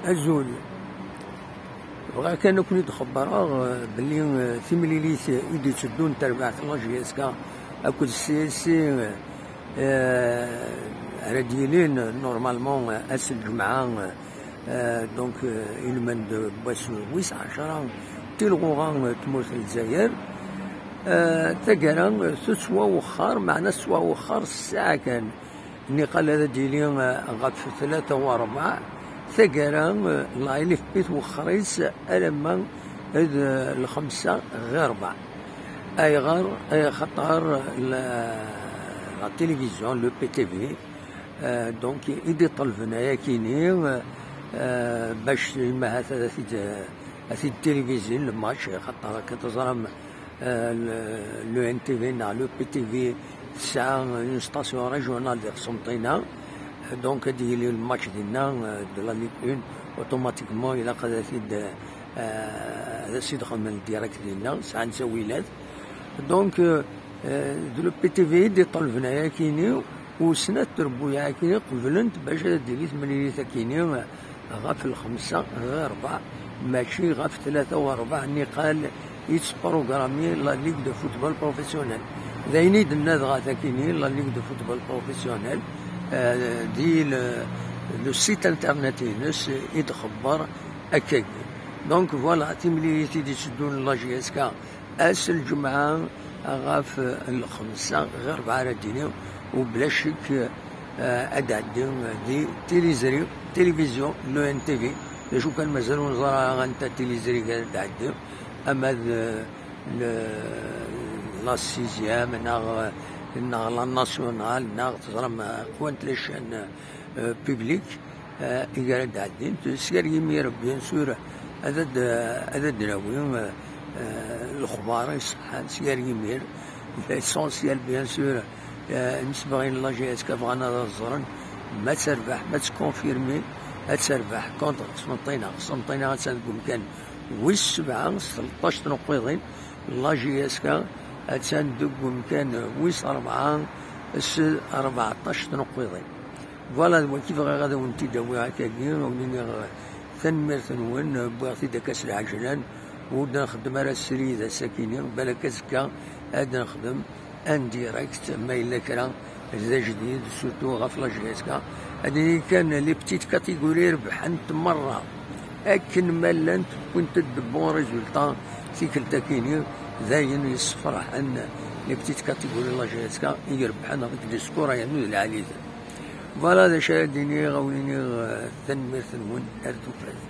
الزول بغا كان كوني تخبرا بلي ثمليليت يدي تشدون تربع لاجي اسكا اكل سي سي راديلين نورمالمون اس الجمعة دونك يلمن باش ويس 10 تلغوغان تموت الجزائر تقرا سوا وخار معنا سوا وخار الساعة كان نقال هذا ديالي غاف 3 و4 ثقرا الله يلف بيت وخريس ألما الخمسة غير 4 أي غير أي خطر لا تلفزيون لو بي تي في دونك إيدي طلبنا يا كيني باش ما هذا في التلفزيون الماتش خطر كتزرم لو ان تي في لو بي تي في ساعة اون ستاسيون ريجيونال ديال قسنطينة دونك هادي هي الماتش ديالنا دو لا ليغ اون اوتوماتيكمون الى قاد هذا السيد دخل من الديريكت ديالنا ساعة نسويلات دونك لو بي تي في دي طلبنا يا كيني وسنة تربويا كيني قبلنت باش ديري 8 كيني غاف الخمسة غير 4 ماشي غاف 3 و4 نقال يتس بروغرامي لا ليغ دو فوتبول بروفيسيونيل دايني دنا غاتا كيني لا ليغ دو فوتبول بروفيسيونيل دي لو سيت انترنت نس يتخبر هكاك دونك فوالا تيملي تيدي تشدون لا جي اس كا اس الجمعة غاف الخمسة غير 4 رديني وبلا شك ادعدي دي تلفزيون لو ان تي في شو كان مازال نزرع غانتا تيليزري قاعد تعدي اما لا سيزيام ناغ لا ناسيونال ناغ تزرم قوانت لاشان بيبليك قاعد تعدي سير يمير بيان سور هذا دراوي الاخبار يصحان سير يمير ليسونسيال بيان سور نسبغين لا جي اس كبغانا الزرن ما تربح ما تكونفيرمي تربح كونتر قسنطينة غتساندكم كان ويس 7 13 نقيضين لا جي اس كا تساندكم كان ويس 4 14 نقيضين فوالا كيف غادا ونتي داوي هكاكين ونيني تنمير تنون بغيتي داك اسرع عجلان وبدا نخدم على السريد الساكنين بالك زكا عاد نخدم ان ديريكت ما الا كرا ذا جديد سورتو غاف لا جي اس كا هذه كان لي بتيت كاتيجوري ربحنت مرة أكن مالنت كنت بون ريزولتا سيكلتا كيني زاين يصفرح أن لي بتيت كاتيجوري لا جي اس كا يربحن هذيك لي سكور يعني العالية فوالا هذا شاديني غاويني تنمير تنون أردو فاز.